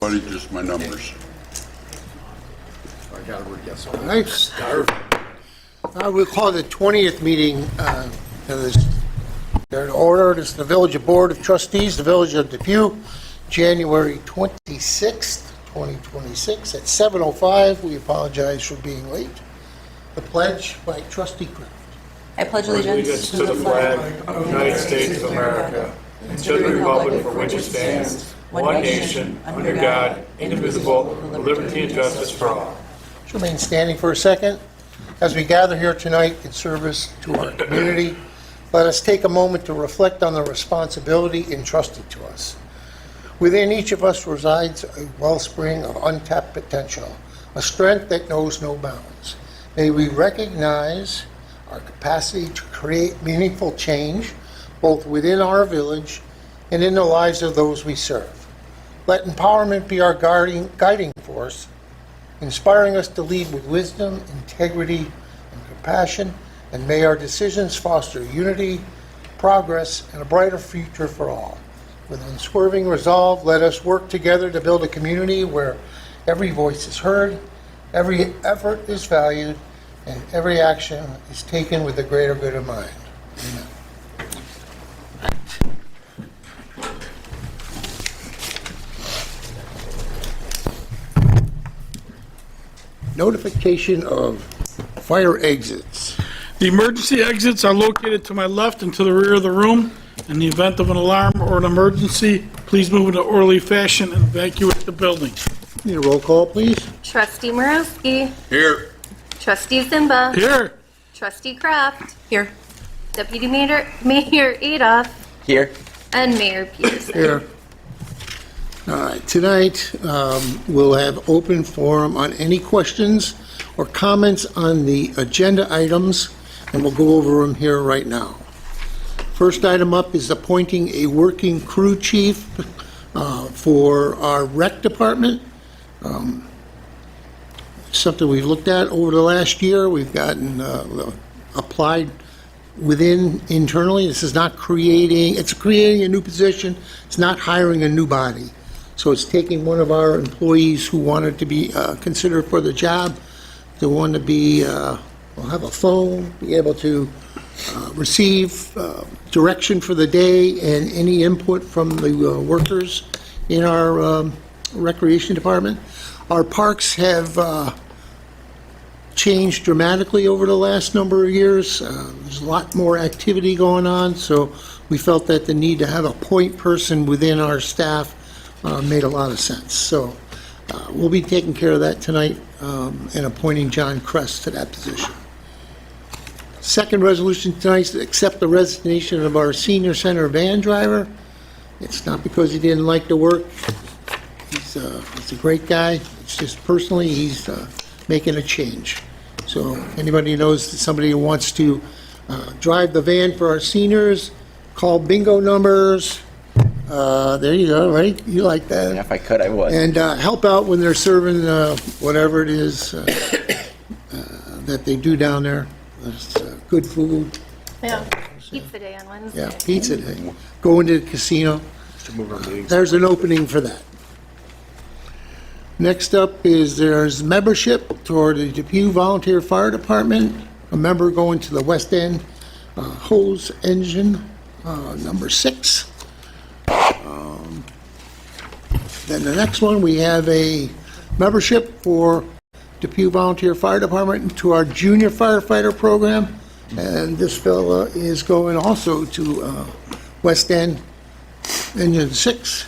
Buddy, just my numbers. I got a word yes. Nice. We'll call the 20th meeting they're in order. This is the Village Board of Trustees, the Village of Depew, January 26th, 2026 at 7:05. We apologize for being late. The pledge by Trustee Kraft. I pledge allegiance to the flag of the United States of America and to the republic for which it stands, one nation, under God, indivisible, with liberty and justice for all. Let's remain standing for a second. As we gather here tonight in service to our community, let us take a moment to reflect on the responsibility entrusted to us. Within each of us resides a wellspring of untapped potential, a strength that knows no bounds. May we recognize our capacity to create meaningful change, both within our village and in the lives of those we serve. Let empowerment be our guiding force, inspiring us to lead with wisdom, integrity, and compassion, and may our decisions foster unity, progress, and a brighter future for all. With unswerving resolve, let us work together to build a community where every voice is heard, every effort is valued, and every action is taken with the greater good in mind. Amen. Notification of fire exits. The emergency exits are located to my left and to the rear of the room. In the event of an alarm or an emergency, please move in an orderly fashion and evacuate the building. Need a roll call, please? Trustee Morowski. Here. Trustee Zimba. Here. Trustee Kraft. Here. Deputy Mayor Adolph. Here. And Mayor Peterson. Here. All right, tonight we'll have open forum on any questions or comments on the agenda items, and we'll go over them here right now. First item up is appointing a working crew chief for our rec department. Something we've looked at over the last year. We've gotten applied within internally. This is not creating, it's creating a new position. It's not hiring a new body. So it's taking one of our employees who wanted to be considered for the job, to want to be, will have a phone, be able to receive direction for the day and any input from the workers in our recreation department. Our parks have changed dramatically over the last number of years. There's a lot more activity going on, so we felt that the need to have a point person within our staff made a lot of sense. So we'll be taking care of that tonight and appointing John Kress to that position. Second resolution tonight is to accept the resignation of our senior center van driver. It's not because he didn't like to work. He's a great guy. It's just personally he's making a change. So anybody knows somebody who wants to drive the van for our seniors, call bingo numbers. There you go, right? You like that. If I could, I would. And help out when they're serving whatever it is that they do down there. There's good food. Yeah. Pizza day on Wednesday. Yeah, pizza day. Go into the casino. There's an opening for that. Next up is there's membership toward the Depew Volunteer Fire Department. A member going to the West End hose engine, number 6. Then the next one, we have a membership for Depew Volunteer Fire Department to our junior firefighter program. And this fella is going also to West End Engine 6.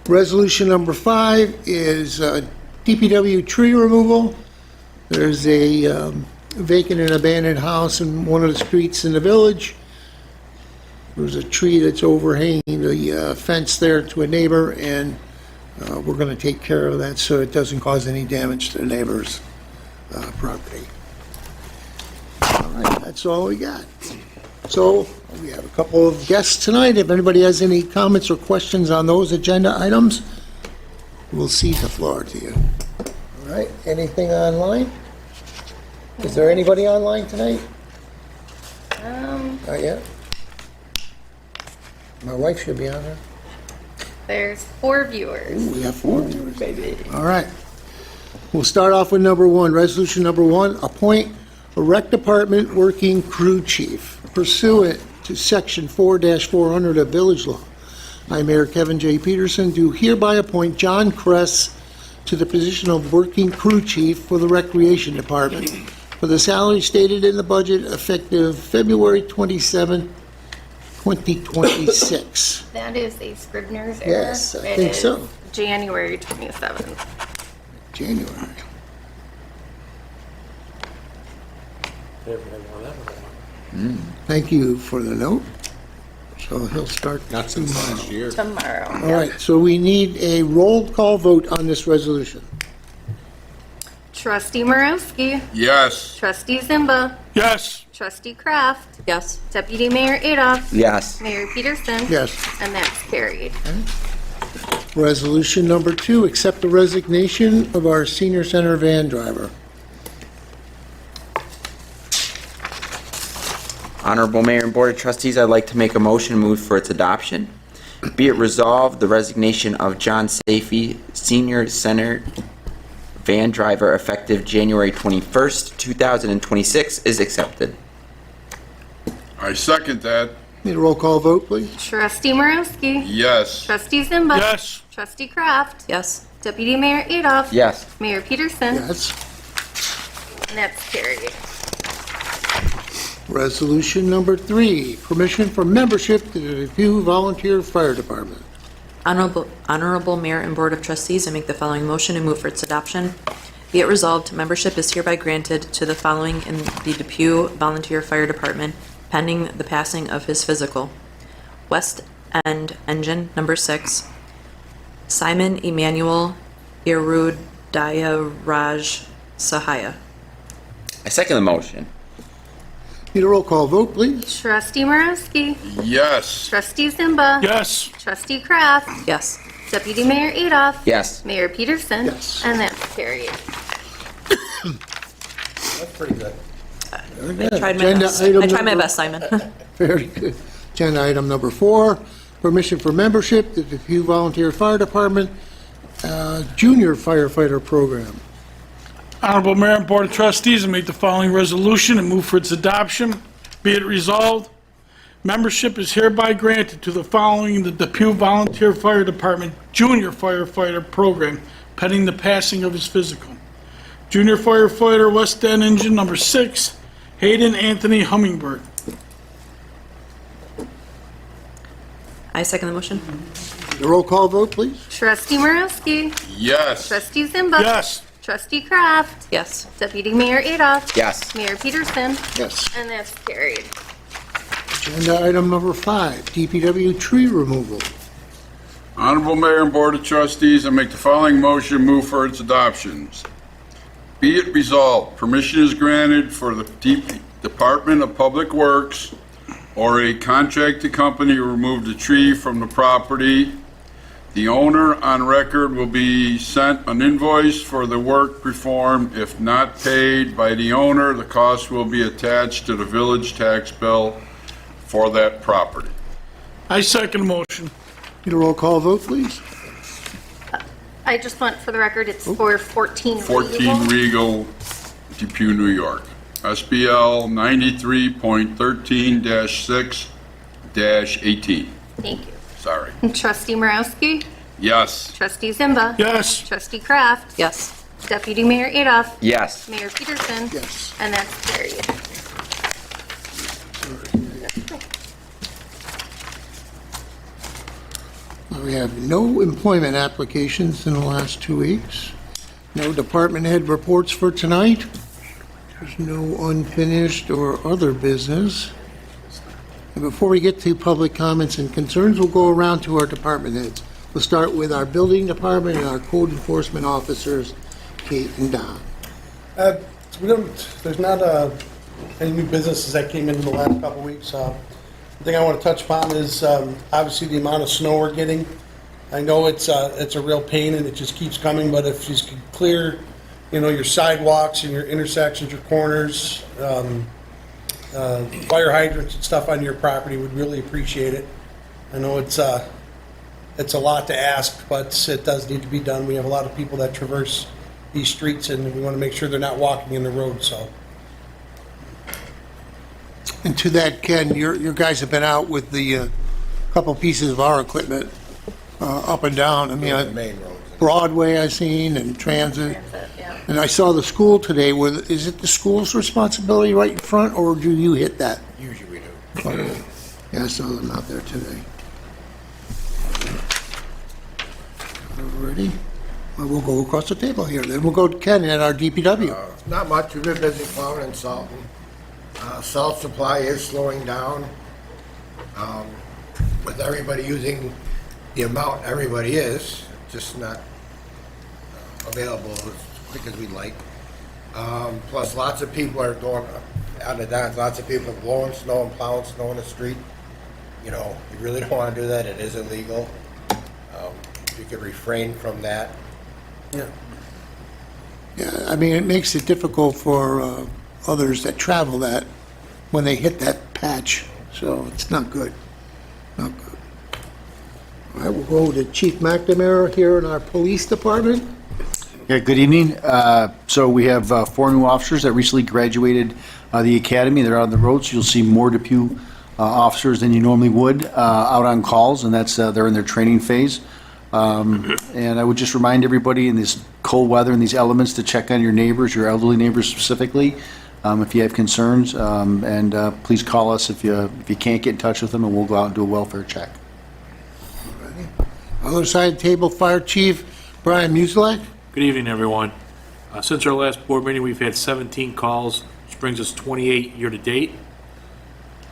Resolution number 5 is DPW tree removal. There's a vacant and abandoned house in one of the streets in the village. There's a tree that's overhanging the fence there to a neighbor, and we're going to take care of that so it doesn't cause any damage to the neighbor's property. All right, that's all we got. So we have a couple of guests tonight. If anybody has any comments or questions on those agenda items, we'll cede the floor to you. All right, anything online? Is there anybody online tonight? Not yet? My wife should be on there. there's 4 viewers. We have 4 viewers. Baby. All right. We'll start off with number 1. Resolution number 1, appoint a rec department working crew chief pursuant to section 4-400 of village law. I, Mayor Kevin J. Peterson, do hereby appoint John Kress to the position of working crew chief for the recreation department for the salary stated in the budget effective February 27, 2026. That is a Scribner's error. Yes, I think so. It is January 27th. January. Thank you for the note. So he'll start Not since last year. Tomorrow. All right, so we need a roll call vote on this resolution. Trustee Morowski. Yes. Trustee Zimba. Yes. Trustee Kraft. Yes. Deputy Mayor Adolph. Yes. Mayor Peterson. Yes. And that's carried. Resolution number 2, accept the resignation of our senior center van driver. Honorable Mayor and Board of Trustees, I'd like to make a motion move for its adoption. Be it resolved, the resignation of John Safey, Senior Center van driver, effective January 21st, 2026, is accepted. I second that. Need a roll call vote, please? Trustee Morowski. Yes. Trustee Zimba. Yes. Trustee Kraft. Yes. Deputy Mayor Adolph. Yes. Mayor Peterson. Yes. And that's carried. Resolution number 3, permission for membership to the Depew Volunteer Fire Department. Honorable Mayor and Board of Trustees, I make the following motion and move for its adoption. Be it resolved, membership is hereby granted to the following in the Depew Volunteer Fire Department pending the passing of his physical. West End Engine number 6, Simon Emmanuel Irudayaraj Sahaya. I second the motion. Need a roll call vote, please? Trustee Morowski. Yes. Trustee Zimba. Yes. Trustee Kraft. Yes. Deputy Mayor Adolph. Yes. Mayor Peterson. Yes. And that's carried. Very good. I tried my Agenda best. item I tried my number- best, Simon. Very good. Agenda item number 4, permission for membership to the Depew Volunteer Fire Department Junior Firefighter Program. Honorable Mayor and Board of Trustees, I make the following resolution and move for its adoption. Be it resolved, membership is hereby granted to the following in the Depew Volunteer Fire Department Junior Firefighter Program pending the passing of his physical. Junior Firefighter, West End Engine number 6, Hayden Anthony Hummingbird. I second the motion. The roll call vote, please? Trustee Morowski. Yes. Trustee Zimba. Yes. Trustee Kraft. Yes. Deputy Mayor Adolph. Yes. Mayor Peterson. Yes. And that's carried. Agenda item number 5, DPW tree removal. Honorable Mayor and Board of Trustees, I make the following motion, move for its adoptions. Be it resolved, permission is granted for the Department of Public Works or a contracted company to remove the tree from the property. The owner on record will be sent an invoice for the work performed. If not paid by the owner, the cost will be attached to the village tax bill for that property. I second the motion. Need a roll call vote, please? I just want, for the record, it's for 14 14 Regal, Depew, New York. SBL 93.13-6-18. Thank you. Sorry. Trustee Morowski. Yes. Trustee Zimba. Yes. Trustee Kraft. Yes. Deputy Mayor Adolph. Yes. Mayor Peterson. Yes. And that's carried. We have no employment applications in the last 2 weeks. No department head reports for tonight. There's no unfinished or other business. And before we get to public comments and concerns, we'll go around to our department heads. We'll start with our building department and our code enforcement officers, Kate and Don. There's not any new businesses that came in the last couple of weeks. The thing I want to touch upon is obviously the amount of snow we're getting. I know it's a real pain and it just keeps coming, but if you can clear, your sidewalks and your intersections, your corners, fire hydrants and stuff on your property, would really appreciate it. I know it's it's a lot to ask, but it does need to be done. We have a lot of people that traverse these streets, and we want to make sure they're not walking in the road, so. And to that, Ken, your guys have been out with the couple pieces of our equipment up and down. I mean, Broadway I seen and Transit. Yeah. And I saw the school today. Is it the school's responsibility right in front, or do you hit that? Usually we do. Okay. Yeah, I saw them out there today. Alrighty. Well, we'll go across the table here. Then we'll go to Ken at our DPW. Not much, we've been busy plowing and salting. Salt supply is slowing down. With everybody using the amount everybody is, just not available as quick as we'd like. Plus, lots of people are going out of downs, lots of people are blowing snow and plowing snow in the street. You know, you really don't want to do that, it is illegal. If you could refrain from that. Yeah. Yeah, I mean, it makes it difficult for others that travel that when they hit that patch. So it's not good. Not good. All right, we'll go to Chief McNamara here in our police department. Yeah, good evening. So we have 4 new officers that recently graduated the academy. They're on the road, so you'll see more Depew officers than you normally would out on calls, and that's they're in their training phase. And I would just remind everybody in this cold weather and these elements to check on your neighbors, your elderly neighbors specifically, if you have concerns. And please call us if you can't get in touch with them, and we'll go out and do a welfare check. Other side of the table, Fire Chief Brian Musilak. Good evening, everyone. Since our last board meeting, we've had 17 calls, which brings us 28 year-to-date.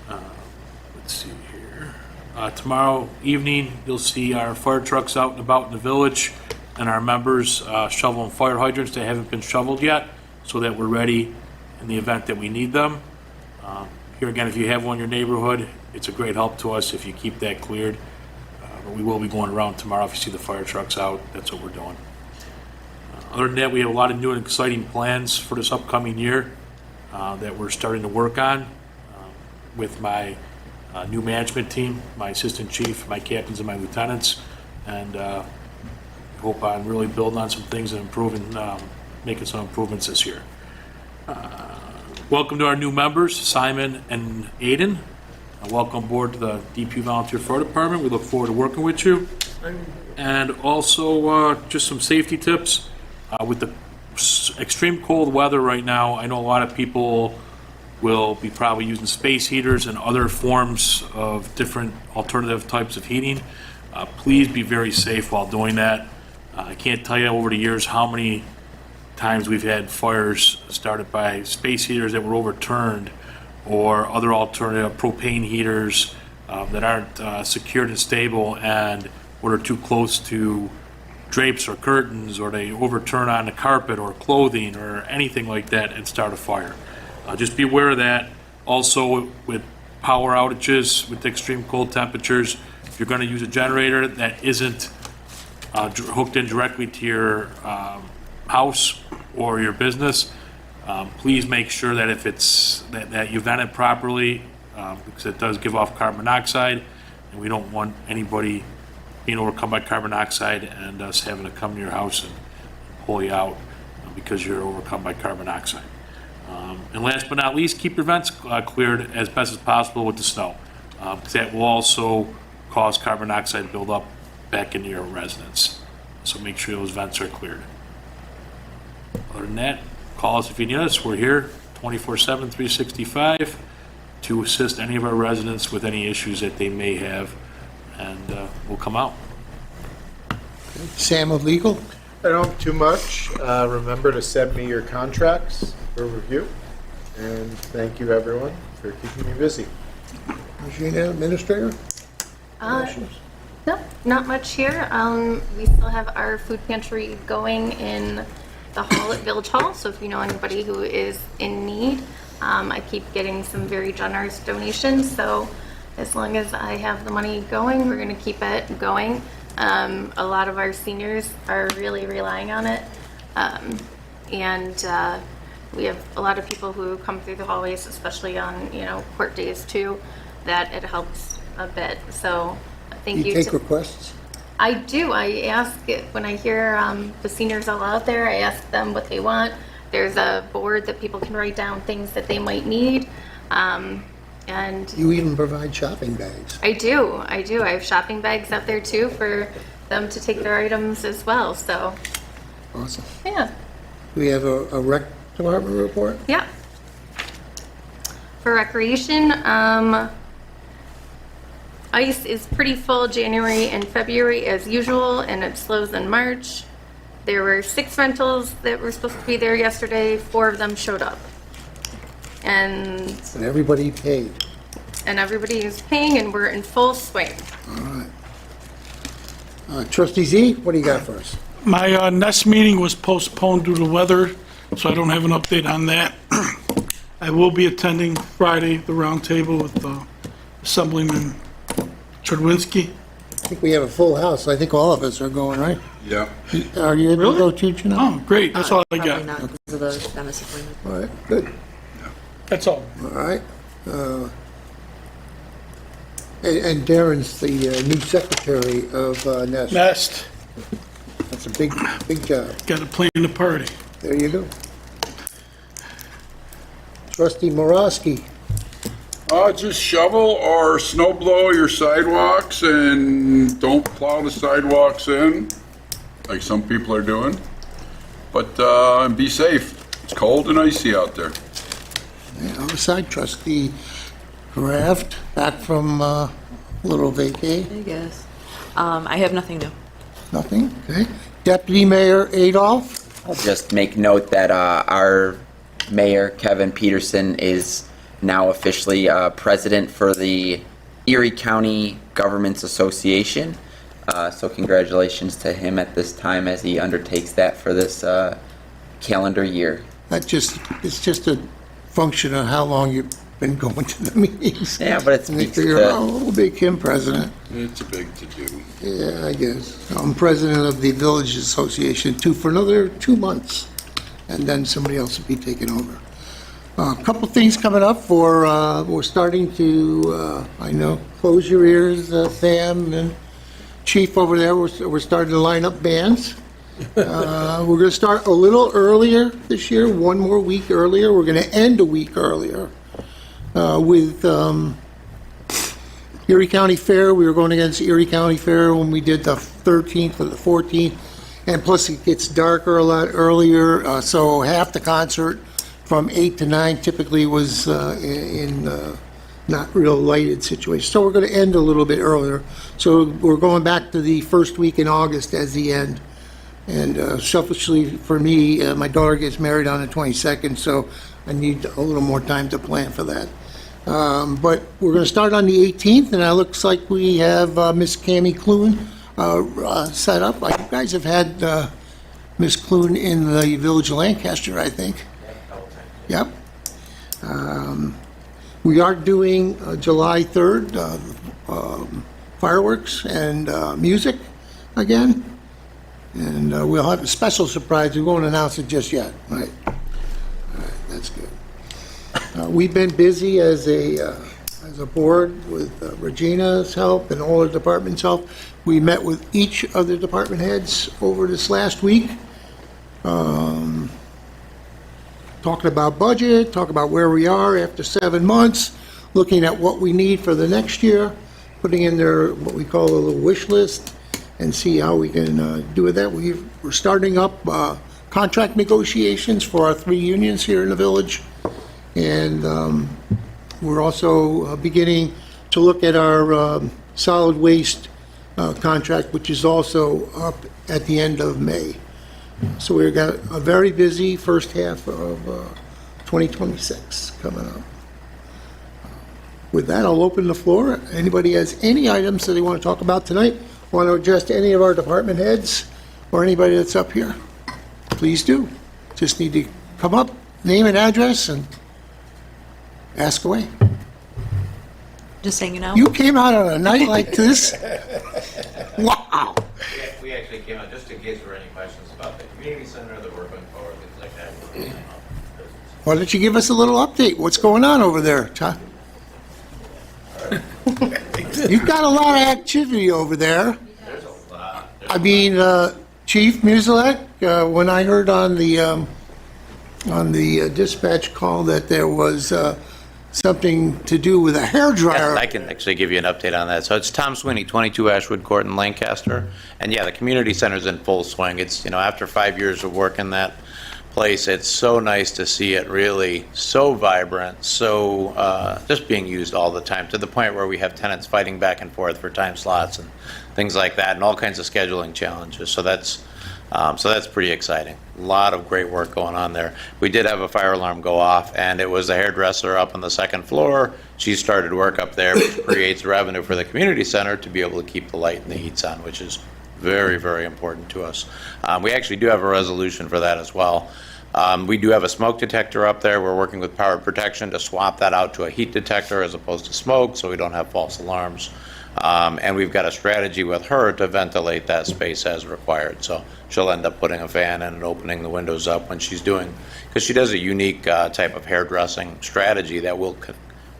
Let's see here. Tomorrow evening, you'll see our fire trucks out and about in the village, and our members shoveling fire hydrants that haven't been shoveled yet, so that we're ready in the event that we need them. Here again, if you have one in your neighborhood, it's a great help to us if you keep that cleared. But we will be going around tomorrow. If you see the fire trucks out, that's what we're doing. Other than that, we have a lot of new and exciting plans for this upcoming year that we're starting to work on with my new management team, my assistant chief, my captains, and my lieutenants. And hope on really building on some things and improving, making some improvements this year. Welcome to our new members, Simon and Aiden. Welcome aboard to the Depew Volunteer Fire Department. We look forward to working with you. And also, just some safety tips. With the extreme cold weather right now, I know a lot of people will be probably using space heaters and other forms of different alternative types of heating. Please be very safe while doing that. I can't tell you over the years how many times we've had fires started by space heaters that were overturned, or other alternative propane heaters that aren't secured and stable, and or they're too close to drapes or curtains, or they overturn on the carpet or clothing or anything like that and start a fire. Just be aware of that. Also, with power outages, with extreme cold temperatures, if you're going to use a generator that isn't hooked in directly to your house or your business, please make sure that if it's that you vent it properly, because it does give off carbon monoxide, and we don't want anybody being overcome by carbon dioxide and us having to come to your house and pull you out because you're overcome by carbon dioxide. And last but not least, keep your vents cleared as best as possible with the snow, because that will also cause carbon dioxide to build up back into your residence. So make sure those vents are cleared. Other than that, call us if you need us. We're here 24/7, 365 to assist any of our residents with any issues that they may have, and we'll come out. Sam of Legal. I don't have too much. Remember to send me your contracts for review. And thank you, everyone, for keeping me busy. Regina, Administrator. No, not much here. We still have our food pantry going in the hall at Village Hall, so if you know anybody who is in need, I keep getting some very generous donations, so as long as I have the money going, we're going to keep it going. A lot of our seniors are really relying on it, and we have a lot of people who come through the hallways, especially on, court days too, that it helps a bit. So thank you. Do you take requests? I do. I ask it when I hear the seniors all out there, I ask them what they want. There's a board that people can write down things that they might need. And You even provide shopping bags. I do. I have shopping bags out there too for them to take their items as well. So, Awesome. yeah. We have a rec department report? Yeah. For recreation, ice is pretty full January and February as usual, and it slows in March. There were 6 rentals that were supposed to be there yesterday. 4 of them showed up. And And everybody paid. everybody is paying, and we're in full swing. Trustee Z, what do you got for us? My next meeting was postponed due to weather, so I don't have an update on that. I will be attending Friday, the roundtable with Assemblyman Chudwinski. I think we have a full house. I think all of us are going, right? Yeah. Are you able to go too, Janelle? Oh, great, that's all I Probably got. not because of the dentist appointment. All right, good. That's all. All right. And Darren's the new secretary of Nest. Nest, That's a big job. got to plan the party. There you go. Trustee Morosky. Just shovel or snow blow your sidewalks and don't plow the sidewalks in, like some people are doing. But, and be safe. It's cold and icy out there. Other side, Trustee Kraft, back from little vacay. I guess. I have nothing new. Nothing, okay. Deputy Mayor Adolph. I'll just make note that our mayor, Kevin Peterson, is now officially president for the Erie County Governments Association. So congratulations to him at this time as he undertakes that for this calendar year. It's just a function of how long you've been going to the meetings. Yeah, but it And they speaks figure, to- oh, we'll make him president. It's a big to-do. Yeah, I guess. I'm president of the Village Association too for another 2 months, and then somebody else will be taking over. A couple things coming up for, we're starting to, I know, close your ears, Sam and Chief over there, we're starting to line up bands. We're going to start a little earlier this year, 1 more week earlier. We're going to end a week earlier with Erie County Fair. We were going against Erie County Fair when we did the 13th or the 14th, and plus it gets darker a lot earlier, so half the concert from 8 to 9 typically was in not real lighted situations. So we're going to end a little bit earlier. So we're going back to the first week in August as the end. And selfishly for me, my daughter gets married on the 22nd, so I need a little more time to plan for that. But we're going to start on the 18th, and it looks like we have Miss Cammie Clune set up. You guys have had Miss Clune in the Village of Lancaster, I think. Yep. We are doing July 3rd, fireworks and music again. And we'll have a special surprise. We won't announce it just yet, right? All right, that's good. We've been busy as a board with Regina's help and all the departments' help. We met with each of the department heads over this last week. Talking about budget, talking about where we are after 7 months, looking at what we need for the next year, putting in their, what we call a little wish list, and see how we can do with that. We're starting up contract negotiations for our 3 unions here in the village. And we're also beginning to look at our solid waste contract, which is also up at the end of May. So we've got a very busy first half of 2026 coming up. With that, I'll open the floor. Anybody has any items that they want to talk about tonight? Want to address any of our department heads or anybody that's up here? Please do. Just need to come up, name and address, and ask away. Just saying, you know. You came out on a night like this? Wow. We actually came out just in case there were any questions about the community center that we're going forward, things like that. Why don't you give us a little update? What's going on over there, Todd? You've got a lot of activity over there. There's a lot I mean, Chief Musilek, when I heard on the dispatch call that there was something to do with a hairdryer. I can actually give you an update on that. So it's Tom Sweeney, 22 Ashwood Court in Lancaster. And yeah, the community center's in full swing. It's, after 5 years of work in that place, it's so nice to see it really so vibrant, so just being used all the time, to the point where we have tenants fighting back and forth for time slots and things like that, and all kinds of scheduling challenges. So that's pretty exciting. A lot of great work going on there. We did have a fire alarm go off, and it was a hairdresser up on the second floor. She started work up there, which creates revenue for the community center to be able to keep the light and the heats on, which is very, very important to us. We actually do have a resolution for that as well. We do have a smoke detector up there. We're working with Power Protection to swap that out to a heat detector as opposed to smoke, so we don't have false alarms. And we've got a strategy with her to ventilate that space as required. So she'll end up putting a fan in and opening the windows up when she's doing, because she does a unique type of hairdressing strategy that will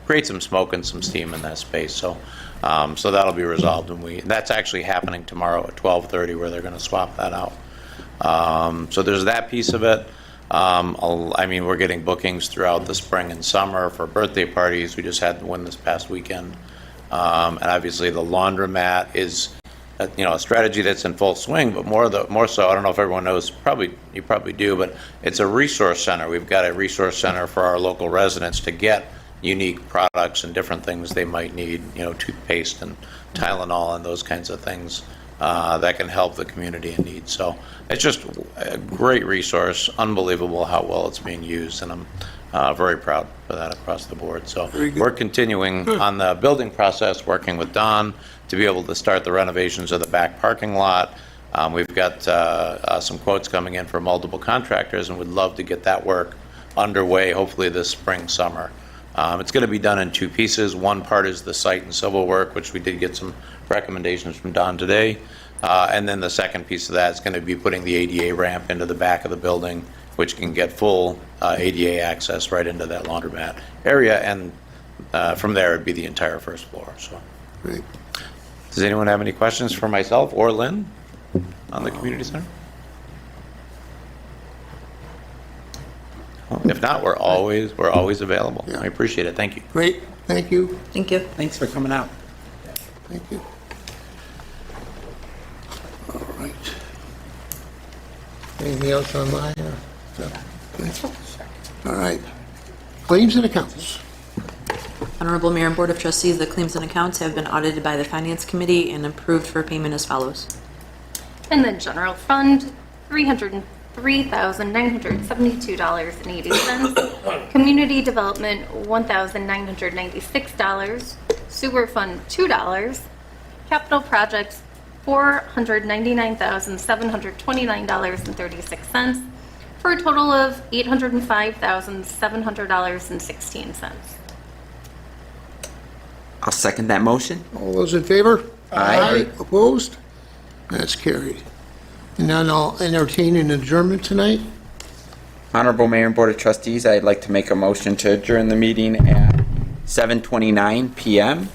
create some smoke and some steam in that space. So that'll be resolved, and that's actually happening tomorrow at 12:30, where they're going to swap that out. So there's that piece of it. We're getting bookings throughout the spring and summer for birthday parties. We just had one this past weekend. And obviously the laundromat is, a strategy that's in full swing, but more so, I don't know if everyone knows, you probably do, but it's a resource center. We've got a resource center for our local residents to get unique products and different things they might need, toothpaste and Tylenol and those kinds of things that can help the community in need. So it's just a great resource, unbelievable how well it's being used, and I'm very proud for that across the board. So we're continuing on the building process, working with Don to be able to start the renovations of the back parking lot. We've got some quotes coming in for multiple contractors, and would love to get that work underway, hopefully this spring, summer. It's going to be done in two pieces. One part is the site and civil work, which we did get some recommendations from Don today. And then the second piece of that is going to be putting the ADA ramp into the back of the building, which can get full ADA access right into that laundromat area. And from there, it'd be the entire first floor. So, Great. Does anyone have any questions for myself or Lynn on the community center? If not, we're always available. Yeah. I appreciate it. Thank you. Great, thank you, Thank you. Thanks for coming out. thank you. All right. Anything else on my, all right. Claims and accounts. Honorable Mayor and Board of Trustees, the claims and accounts have been audited by the Finance Committee and approved for payment as follows. In the general fund, $303,972.80. Community development, $1,996. Sewer fund, $2. Capital projects, $499,729.36, for a total of $805,700.16. I'll second that motion. All those in favor? Aye. Opposed? That's carried. And now I'll entertain an adjournment tonight. Honorable Mayor and Board of Trustees, I'd like to make a motion to adjourn the meeting at 7:29 PM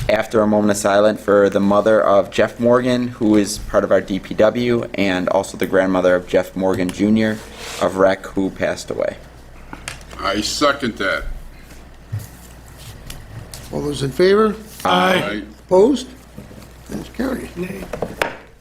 after a moment of silence for the mother of Jeff Morgan, who is part of our DPW, and also the grandmother of Jeff Morgan Jr. of Rec, who passed away. I second that. All those in favor? Aye. Opposed? That's carried.